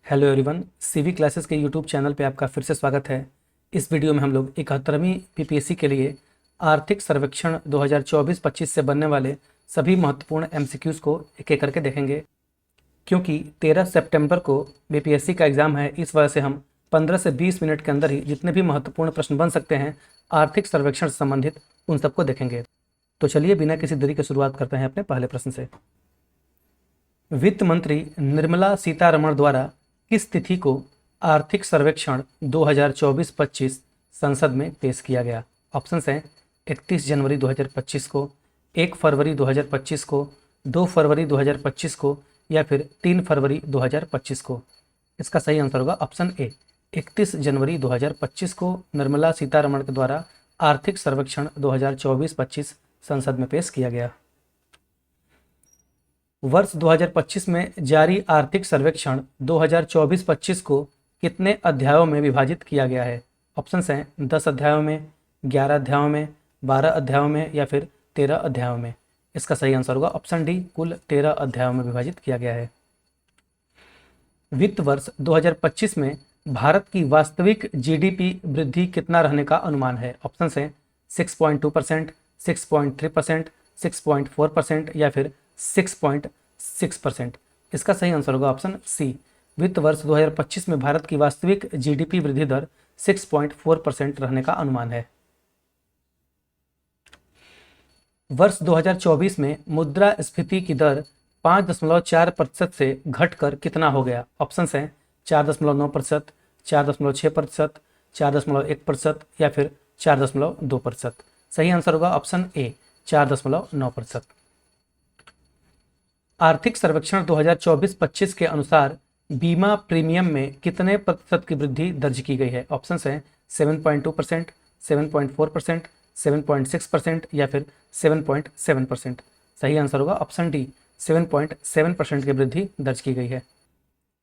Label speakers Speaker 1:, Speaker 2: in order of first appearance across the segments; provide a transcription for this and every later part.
Speaker 1: Hello everyone, CV classes के YouTube channel पे आपका फिर से स्वागत है। इस वीडियो में हम लोग 71वीं पीपीएससी के लिए आर्थिक सर्वेक्षण 2024-25 से बनने वाले सभी महत्वपूर्ण एमसीक्यूज़ को एक एक करके देखेंगे। क्योंकि 13 सितंबर को बीपीएससी का एग्ज़ाम है, इस वजह से हम 15 से 20 मिनट के अंदर ही जितने भी महत्वपूर्ण प्रश्न बन सकते हैं आर्थिक सर्वेक्षण से संबंधित, उन सबको देखेंगे। तो चलिए बिना किसी देरी के शुरुआत करते हैं अपने पहले प्रश्न से। वित्त मंत्री निर्मला सीतारमण द्वारा किस तिथि को आर्थिक सर्वेक्षण 2024-25 संसद में पेश किया गया? ऑप्शन हैं 31 जनवरी 2025 को, 1 फरवरी 2025 को, 2 फरवरी 2025 को या फिर 3 फरवरी 2025 को। इसका सही आंसर होगा ऑप्शन ए, 31 जनवरी 2025 को निर्मला सीतारमण के द्वारा आर्थिक सर्वेक्षण 2024-25 संसद में पेश किया गया। वर्ष 2025 में जारी आर्थिक सर्वेक्षण 2024-25 को कितने अध्यायों में विभाजित किया गया है? ऑप्शंस हैं 10 अध्यायों में, 11 अध्यायों में, 12 अध्यायों में या फिर 13 अध्यायों में। इसका सही आंसर होगा ऑप्शन डी, कुल 13 अध्यायों में विभाजित किया गया है। वित्त वर्ष 2025 में भारत की वास्तविक जीडीपी वृद्धि कितना रहने का अनुमान है? ऑप्शंस हैं 6.2%, 6.3%, 6.4% या फिर 6.6%। इसका सही आंसर होगा ऑप्शन सी, वित्त वर्ष 2025 में भारत की वास्तविक जीडीपी वृद्धि दर 6.4% रहने का अनुमान है। वर्ष 2024 में मुद्रास्फीति की दर 5.4% से घटकर कितना हो गया? ऑप्शंस हैं 4.9%, 4.6%, 4.1% या फिर 4.2%। सही आंसर होगा ऑप्शन ए, 4.9%। आर्थिक सर्वेक्षण 2024-25 के अनुसार बीमा प्रीमियम में कितने प्रतिशत की वृद्धि दर्ज की गई है? ऑप्शंस हैं 7.2%, 7.4%, 7.6% या फिर 7.7%। सही आंसर होगा ऑप्शन डी, 7.7% की वृद्धि दर्ज की गई है।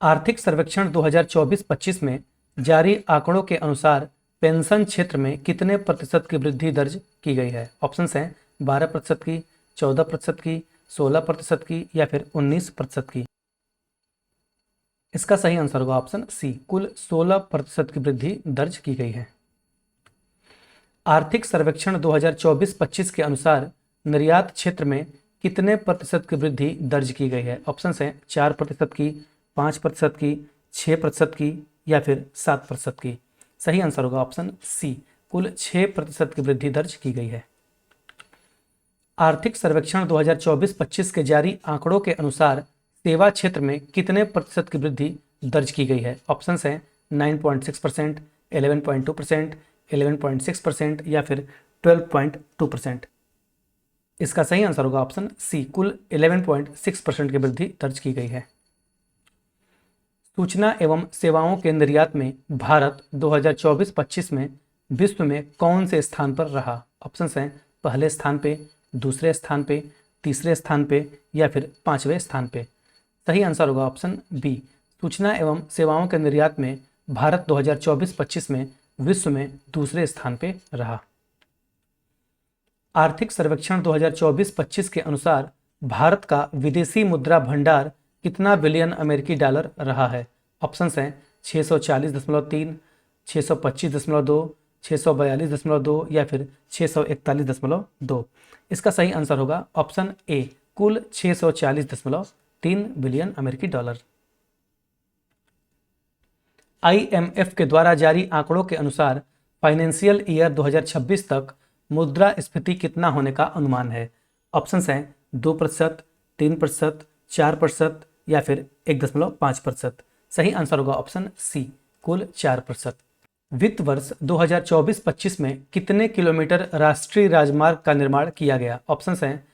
Speaker 1: आर्थिक सर्वेक्षण 2024-25 में जारी आंकड़ों के अनुसार पेंशन क्षेत्र में कितने प्रतिशत की वृद्धि दर्ज की गई है? ऑप्शंस हैं 12% की, 14% की, 16% की या फिर 19% की। इसका सही आंसर होगा ऑप्शन सी, कुल 16% की वृद्धि दर्ज की गई है। आर्थिक सर्वेक्षण 2024-25 के अनुसार निर्यात क्षेत्र में कितने प्रतिशत की वृद्धि दर्ज की गई है? ऑप्शंस हैं 4% की, 5% की, 6% की या फिर 7% की। सही आंसर होगा ऑप्शन सी, कुल 6% की वृद्धि दर्ज की गई है। आर्थिक सर्वेक्षण 2024-25 के जारी आंकड़ों के अनुसार सेवा क्षेत्र में कितने प्रतिशत की वृद्धि दर्ज की गई है? ऑप्शंस हैं 9.6%, 11.2%, 11.6% या फिर 12.2%। इसका सही आंसर होगा ऑप्शन सी, कुल 11.6% की वृद्धि दर्ज की गई है। सूचना एवं सेवाओं के निर्यात में भारत 2024-25 में विश्व में कौन से स्थान पर रहा? ऑप्शंस हैं पहले स्थान पे, दूसरे स्थान पे, तीसरे स्थान पे या फिर 5वें स्थान पे। सही आंसर होगा ऑप्शन बी, सूचना एवं सेवाओं के निर्यात में भारत 2024-25 में विश्व में दूसरे स्थान पे रहा। आर्थिक सर्वेक्षण 2024-25 के अनुसार भारत का विदेशी मुद्रा भंडार कितना बिलियन अमेरिकी डॉलर रहा है? ऑप्शंस हैं 640.3, 625.2, 642.2 या फिर 641.2। इसका सही आंसर होगा ऑप्शन ए, कुल 640.3 बिलियन अमेरिकी डॉलर। आईएमएफ के द्वारा जारी आंकड़ों के अनुसार फाइनेंशियल ईयर 2026 तक मुद्रास्फीति कितना होने का अनुमान है? ऑप्शंस हैं 2%, 3%, 4% या फिर 1.5%। सही आंसर होगा ऑप्शन सी, कुल 4%। वित्त वर्ष 2024-25 में कितने किलोमीटर राष्ट्रीय राजमार्ग का निर्माण किया गया? ऑप्शंस हैं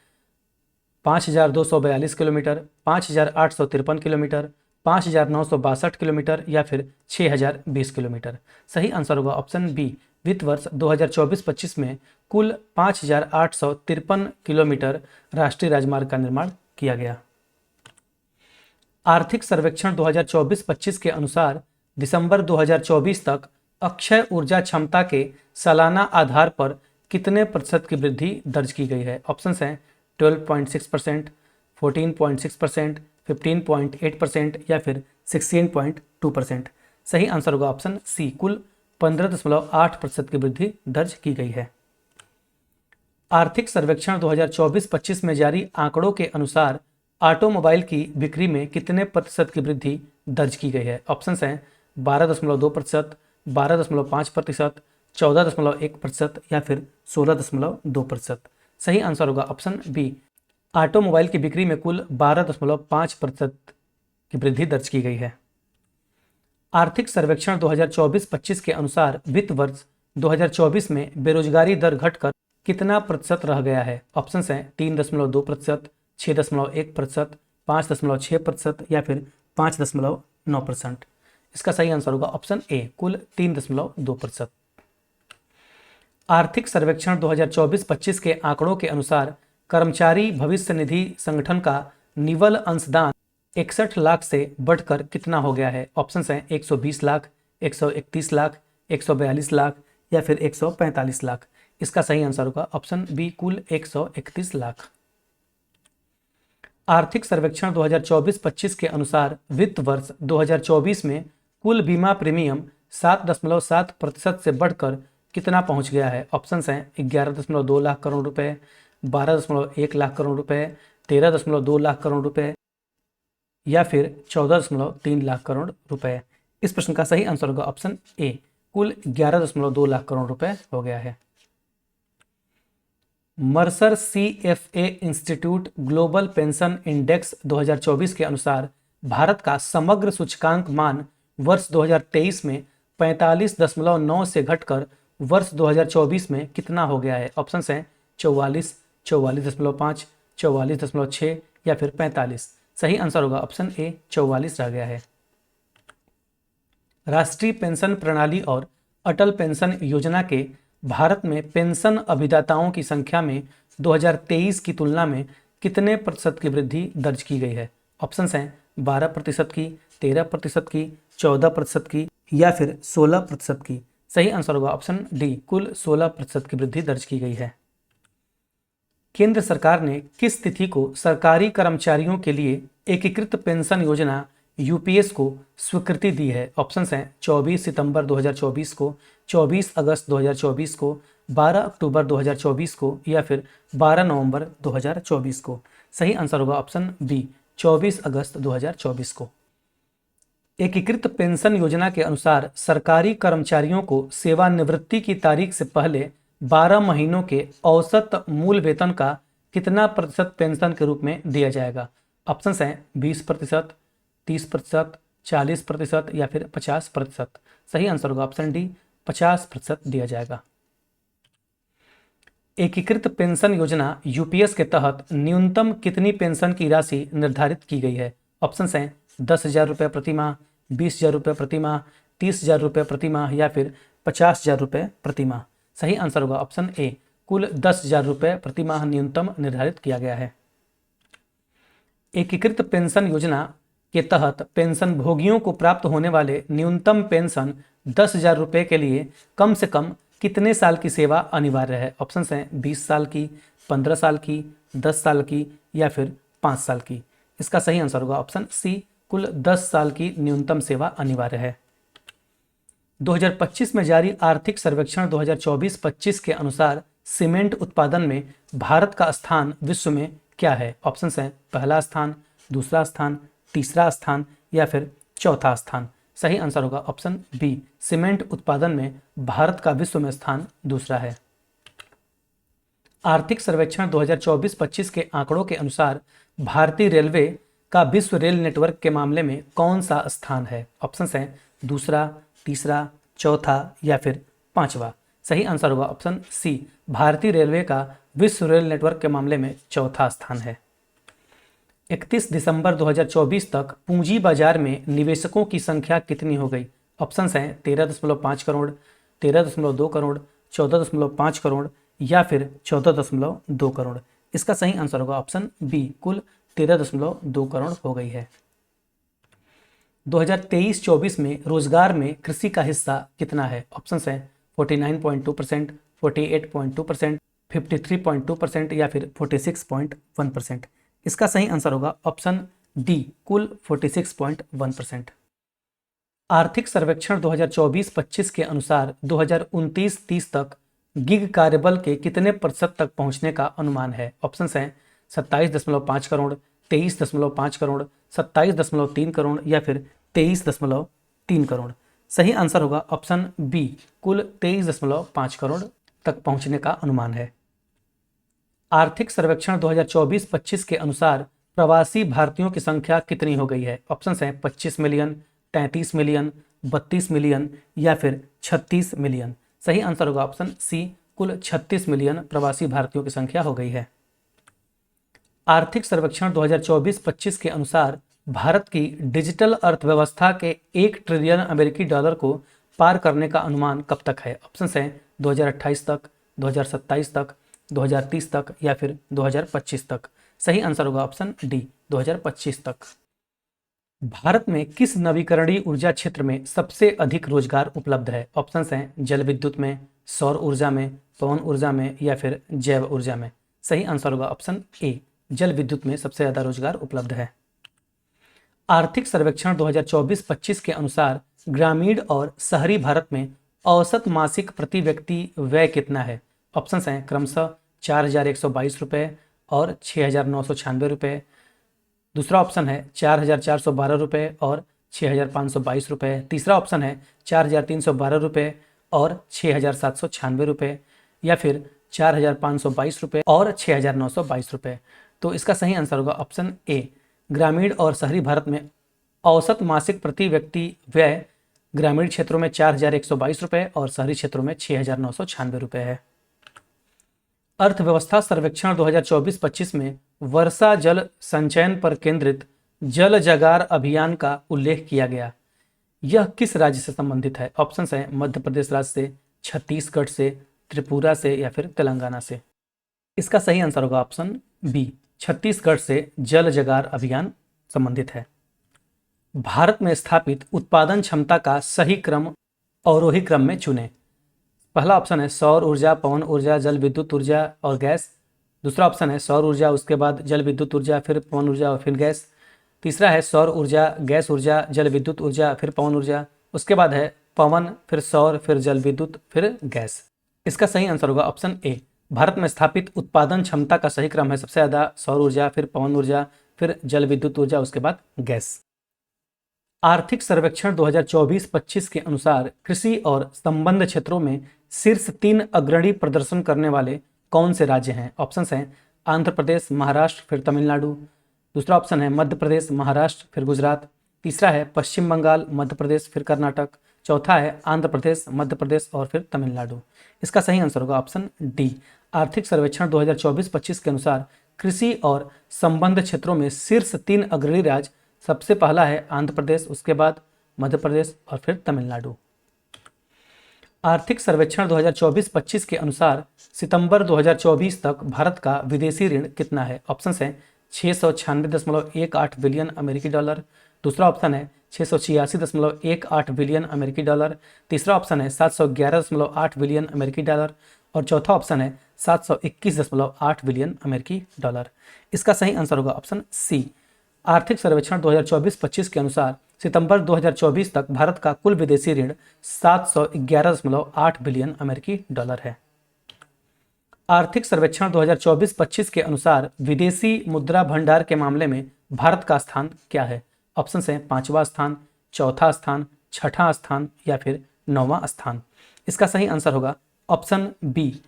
Speaker 1: 5,242 किलोमीटर, 5,853 किलोमीटर, 5,962 किलोमीटर या फिर 6,020 किलोमीटर। सही आंसर होगा ऑप्शन बी, वित्त वर्ष 2024-25 में कुल 5,853 किलोमीटर राष्ट्रीय राजमार्ग का निर्माण किया गया। आर्थिक सर्वेक्षण 2024-25 के अनुसार दिसंबर 2024 तक अक्षय ऊर्जा क्षमता के सालाना आधार पर कितने प्रतिशत की वृद्धि दर्ज की गई है? ऑप्शंस हैं 12.6%, 14.6%, 15.8% या फिर 16.2%। सही आंसर होगा ऑप्शन सी, कुल 15.8% की वृद्धि दर्ज की गई है। आर्थिक सर्वेक्षण 2024-25 में जारी आंकड़ों के अनुसार ऑटोमोबाइल की बिक्री में कितने प्रतिशत की वृद्धि दर्ज की गई है? ऑप्शंस हैं 12.2%, 12.5%, 14.1% या फिर 16.2%। सही आंसर होगा ऑप्शन बी, ऑटोमोबाइल की बिक्री में कुल 12.5% की वृद्धि दर्ज की गई है। आर्थिक सर्वेक्षण 2024-25 के अनुसार वित्त वर्ष 2024 में बेरोजगारी दर घटकर कितना प्रतिशत रह गया है? ऑप्शंस हैं 3.2%, 6.1%, 5.6% या फिर 5.9%। इसका सही आंसर होगा ऑप्शन ए, कुल 3.2%। आर्थिक सर्वेक्षण 2024-25 के आंकड़ों के अनुसार कर्मचारी भविष्य निधि संगठन का निवल अंशदान 61 लाख से बढ़कर कितना हो गया है? ऑप्शंस हैं 120 लाख, 131 लाख, 142 लाख या फिर 145 लाख। इसका सही आंसर होगा ऑप्शन बी, कुल 131 लाख। आर्थिक सर्वेक्षण 2024-25 के अनुसार वित्त वर्ष 2024 में कुल बीमा प्रीमियम 7.7% से बढ़कर कितना पहुंच गया है? ऑप्शंस हैं 11.2 लाख करोड़ रुपए, 12.1 लाख करोड़ रुपए, 13.2 लाख करोड़ रुपए या फिर 14.3 लाख करोड़ रुपए। इस प्रश्न का सही आंसर होगा ऑप्शन ए, कुल 11.2 लाख करोड़ रुपए हो गया है। Mercer CFA institute global pension index 2024 के अनुसार भारत का समग्र सूचकांक मान वर्ष 2023 में 45.9 से घटकर वर्ष 2024 में कितना हो गया है? ऑप्शंस हैं 44, 44.5, 44.6 या फिर 45। सही आंसर होगा ऑप्शन ए, 44 रह गया है। राष्ट्रीय पेंशन प्रणाली और अटल पेंशन योजना के भारत में पेंशन अभिदाताओं की संख्या में 2023 की तुलना में कितने प्रतिशत की वृद्धि दर्ज की गई है? ऑप्शंस हैं 12% की, 13% की, 14% की या फिर 16% की। सही आंसर होगा ऑप्शन डी, कुल 16% की वृद्धि दर्ज की गई है। केंद्र सरकार ने किस तिथि को सरकारी कर्मचारियों के लिए एकीकृत पेंशन योजना यूपीएस को स्वीकृति दी है? ऑप्शंस हैं 24 सितंबर 2024 को, 24 अगस्त 2024 को, 12 अक्टूबर 2024 को या फिर 12 नवंबर 2024 को। सही आंसर होगा ऑप्शन बी, 24 अगस्त 2024 को। एकीकृत पेंशन योजना के अनुसार सरकारी कर्मचारियों को सेवानिवृत्ति की तारीख से पहले 12 महीनों के औसत मूल वेतन का कितना प्रतिशत पेंशन के रूप में दिया जाएगा? ऑप्शंस हैं 20%, 30%, 40% या फिर 50%। सही आंसर होगा ऑप्शन डी, 50% दिया जाएगा। एकीकृत पेंशन योजना यूपीएस के तहत न्यूनतम कितनी पेंशन की राशि निर्धारित की गई है? ऑप्शंस हैं 10,000 रुपये प्रति माह, 20,000 रुपये प्रति माह, 30,000 रुपये प्रति माह या फिर 50,000 रुपये प्रति माह। सही आंसर होगा ऑप्शन ए, कुल 10,000 रुपये प्रति माह न्यूनतम निर्धारित किया गया है। एकीकृत पेंशन योजना के तहत पेंशन भोगियों को प्राप्त होने वाले न्यूनतम पेंशन 10,000 रुपये के लिए कम से कम कितने साल की सेवा अनिवार्य है? ऑप्शंस हैं 20 साल की, 15 साल की, 10 साल की या फिर 5 साल की। इसका सही आंसर होगा ऑप्शन सी, कुल 10 साल की न्यूनतम सेवा अनिवार्य है। 2025 में जारी आर्थिक सर्वेक्षण 2024-25 के अनुसार सीमेंट उत्पादन में भारत का स्थान विश्व में क्या है? ऑप्शंस हैं पहला स्थान, दूसरा स्थान, तीसरा स्थान या फिर चौथा स्थान। सही आंसर होगा ऑप्शन बी, सीमेंट उत्पादन में भारत का विश्व में स्थान दूसरा है। आर्थिक सर्वेक्षण 2024-25 के आंकड़ों के अनुसार भारतीय रेलवे का विश्व रेल नेटवर्क के मामले में कौन सा स्थान है? ऑप्शंस हैं दूसरा, तीसरा, चौथा या फिर पांचवा। सही आंसर होगा ऑप्शन सी, भारतीय रेलवे का विश्व रेल नेटवर्क के मामले में चौथा स्थान है। 31 दिसंबर 2024 तक पूंजी बाजार में निवेशकों की संख्या कितनी हो गई? ऑप्शंस हैं 13.5 करोड़, 13.2 करोड़, 14.5 करोड़ या फिर 14.2 करोड़। इसका सही आंसर होगा ऑप्शन बी, कुल 13.2 करोड़ हो गई है। 2023-24 में रोजगार में कृषि का हिस्सा कितना है? ऑप्शंस हैं 49.2%, 48.2%, 53.2% या फिर 46.1%। इसका सही आंसर होगा ऑप्शन डी कुल 46.1%। आर्थिक सर्वेक्षण 2024-25 के अनुसार 2029-30 तक गिग कार्यबल के कितने प्रतिशत तक पहुंचने का अनुमान है? ऑप्शंस हैं 27.5 करोड़, 23.5 करोड़, 27.3 करोड़ या फिर 23.3 करोड़। सही आंसर होगा ऑप्शन बी, कुल 23.5 करोड़ तक पहुंचने का अनुमान है। आर्थिक सर्वेक्षण 2024-25 के अनुसार प्रवासी भारतीयों की संख्या कितनी हो गई है? ऑप्शंस हैं 25 मिलियन, 33 मिलियन, 32 मिलियन या फिर 36 मिलियन। सही आंसर होगा ऑप्शन सी, कुल 36 मिलियन प्रवासी भारतीयों की संख्या हो गई है। आर्थिक सर्वेक्षण 2024-25 के अनुसार भारत की डिजिटल अर्थव्यवस्था के 1 ट्रिलियन अमेरिकी डॉलर को पार करने का अनुमान कब तक है? ऑप्शंस हैं 2028 तक, 2027 तक, 2030 तक या फिर 2025 तक। सही आंसर होगा ऑप्शन डी, 2025 तक। भारत में किस नवीकरणीय ऊर्जा क्षेत्र में सबसे अधिक रोजगार उपलब्ध है? ऑप्शंस हैं जल विद्युत में, सौर ऊर्जा में, पवन ऊर्जा में या फिर जैव ऊर्जा में। सही आंसर होगा ऑप्शन ए, जल विद्युत में सबसे ज्यादा रोजगार उपलब्ध है। आर्थिक सर्वेक्षण 2024-25 के अनुसार ग्रामीण और शहरी भारत में औसत मासिक प्रति व्यक्ति व्यय कितना है? ऑप्शंस हैं क्रमशः 4,122 रुपये और 6,996 रुपये। दूसरा ऑप्शन है 4,412 रुपये और 6,522 रुपये। तीसरा ऑप्शन है 4,312 रुपये और 6,796 रुपये या फिर 4,522 रुपये और 6,922 रुपये। तो इसका सही आंसर होगा ऑप्शन ए, ग्रामीण और शहरी भारत में औसत मासिक प्रति व्यक्ति व्यय ग्रामीण क्षेत्रों में 4,122 रुपये और शहरी क्षेत्रों में 6,996 रुपये है। अर्थव्यवस्था सर्वेक्षण 2024-25 में वर्षा जल संचयन पर केंद्रित जल जगार अभियान का उल्लेख किया गया। यह किस राज्य से संबंधित है? ऑप्शंस हैं मध्य प्रदेश राज्य से, छत्तीसगढ़ से, त्रिपुरा से या फिर तेलंगाना से। इसका सही आंसर होगा ऑप्शन बी, छत्तीसगढ़ से जल जगार अभियान संबंधित है। भारत में स्थापित उत्पादन क्षमता का सही क्रम अवरोही क्रम में चुनें। पहला ऑप्शन है सौर ऊर्जा, पवन ऊर्जा, जल विद्युत ऊर्जा और गैस। दूसरा ऑप्शन है सौर ऊर्जा, उसके बाद जल विद्युत ऊर्जा, फिर पवन ऊर्जा और फिर गैस। तीसरा है सौर ऊर्जा, गैस ऊर्जा, जल विद्युत ऊर्जा, फिर पवन ऊर्जा। उसके बाद है पवन, फिर सौर, फिर जल विद्युत, फिर गैस। इसका सही आंसर होगा ऑप्शन ए, भारत में स्थापित उत्पादन क्षमता का सही क्रम है सबसे ज़्यादा सौर ऊर्जा, फिर पवन ऊर्जा, फिर जल विद्युत ऊर्जा, उसके बाद गैस। आर्थिक सर्वेक्षण 2024-25 के अनुसार कृषि और संबंध क्षेत्रों में शीर्ष 3 अग्रणी प्रदर्शन करने वाले कौन से राज्य हैं? ऑप्शंस हैं आंध्र प्रदेश, महाराष्ट्र, फिर तमिलनाडु। दूसरा ऑप्शन है मध्य प्रदेश, महाराष्ट्र, फिर गुजरात। तीसरा है पश्चिम बंगाल, मध्य प्रदेश, फिर कर्नाटक। चौथा है आंध्र प्रदेश, मध्य प्रदेश और फिर तमिलनाडु। इसका सही आंसर होगा ऑप्शन डी, आर्थिक सर्वेक्षण 2024-25 के अनुसार कृषि और संबंध क्षेत्रों में शीर्ष 3 अग्रणी राज्य, सबसे पहला है आंध्र प्रदेश, उसके बाद मध्य प्रदेश और फिर तमिलनाडु। आर्थिक सर्वेक्षण 2024-25 के अनुसार सितंबर 2024 तक भारत का विदेशी ऋण कितना है? ऑप्शंस हैं 696.18 बिलियन अमेरिकी डॉलर। दूसरा ऑप्शन है 686.18 बिलियन अमेरिकी डॉलर। तीसरा ऑप्शन है 711.8 बिलियन अमेरिकी डॉलर और चौथा ऑप्शन है 721.8 बिलियन अमेरिकी डॉलर। इसका सही आंसर होगा ऑप्शन सी, आर्थिक सर्वेक्षण 2024-25 के अनुसार सितंबर 2024 तक भारत का कुल विदेशी ऋण 711.8 बिलियन अमेरिकी डॉलर है। आर्थिक सर्वेक्षण 2024-25 के अनुसार विदेशी मुद्रा भंडार के मामले में भारत का स्थान क्या है? ऑप्शन हैं 5वां स्थान, चौथा स्थान, छठा स्थान या फिर 9वां स्थान। इसका सही आंसर होगा ऑप्शन बी,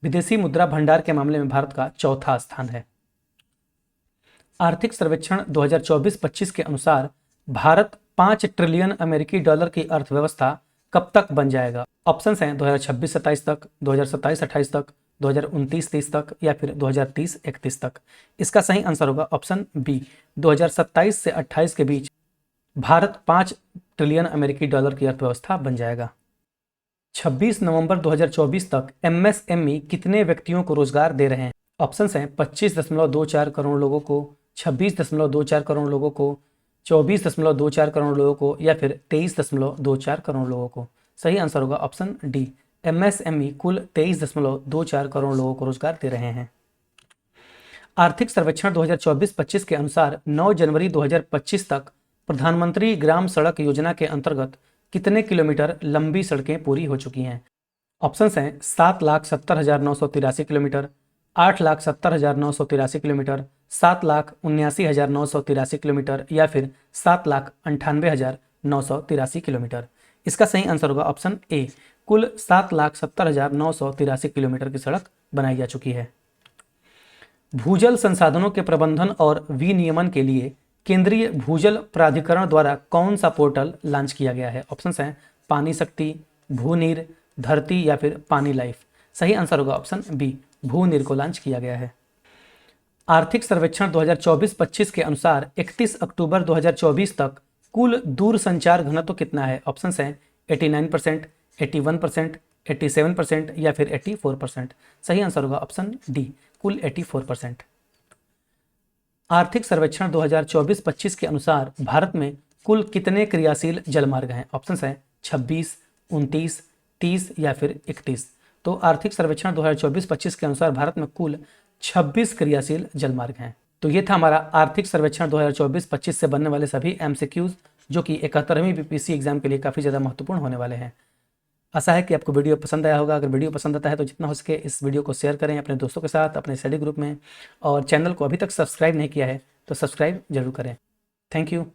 Speaker 1: विदेशी मुद्रा भंडार के मामले में भारत का चौथा स्थान है। आर्थिक सर्वेक्षण 2024-25 के अनुसार भारत 5 ट्रिलियन अमेरिकी डॉलर की अर्थव्यवस्था कब तक बन जाएगा? ऑप्शंस हैं 2026-27 तक, 2027-28 तक, 2029-30 तक या फिर 2030-31 तक। इसका सही आंसर होगा ऑप्शन बी, 2027 से 28 के बीच भारत 5 ट्रिलियन अमेरिकी डॉलर की अर्थव्यवस्था बन जाएगा। 26 नवंबर 2024 तक एमएसएमई कितने व्यक्तियों को रोजगार दे रहे हैं? ऑप्शंस हैं 25.24 करोड़ लोगों को, 26.24 करोड़ लोगों को, 24.24 करोड़ लोगों को या फिर 23.24 करोड़ लोगों को। सही आंसर होगा ऑप्शन डी, एमएसएमई कुल 23.24 करोड़ लोगों को रोजगार दे रहे हैं। आर्थिक सर्वेक्षण 2024-25 के अनुसार 9 जनवरी 2025 तक प्रधानमंत्री ग्राम सड़क योजना के अंतर्गत कितने किलोमीटर लंबी सड़कें पूरी हो चुकी हैं? ऑप्शंस हैं 7,70,983 किलोमीटर, 8,70,983 किलोमीटर, 7,79,983 किलोमीटर या फिर 7,98,983 किलोमीटर। इसका सही आंसर होगा ऑप्शन ए, कुल 7,70,983 किलोमीटर की सड़क बनाई जा चुकी है। भूजल संसाधनों के प्रबंधन और विनियमन के लिए केंद्रीय भूजल प्राधिकरण द्वारा कौन सा पोर्टल लॉन्च किया गया है? ऑप्शंस हैं पानी शक्ति, भूनीर, धरती या फिर पानी लाइफ। सही आंसर होगा ऑप्शन बी, भूनीर को लॉन्च किया गया है। आर्थिक सर्वेक्षण 2024-25 के अनुसार 31 अक्टूबर 2024 तक कुल दूरसंचार घनत्व कितना है? ऑप्शंस हैं 89%, 81%, 87% या फिर 84%। सही आंसर होगा ऑप्शन डी, कुल 84%। आर्थिक सर्वेक्षण 2024-25 के अनुसार भारत में कुल कितने क्रियाशील जलमार्ग हैं? ऑप्शंस हैं 26, 29, 30 या फिर 31। तो आर्थिक सर्वेक्षण 2024-25 के अनुसार भारत में कुल 26 क्रियाशील जलमार्ग हैं। तो ये था हमारा आर्थिक सर्वेक्षण 2024-25 से बनने वाले सभी एमसीक्यूज, जो कि 71वीं बीपीएससी एग्जाम के लिए काफ़ी ज़्यादा महत्वपूर्ण होने वाले हैं। आशा है कि आपको वीडियो पसंद आया होगा। अगर वीडियो पसंद आता है तो जितना हो सके इस वीडियो को शेयर करें अपने दोस्तों के साथ, अपने स्टडी ग्रुप में, और चैनल को अभी तक सब्सक्राइब नहीं किया है तो सब्सक्राइब जरूर करें। Thank you.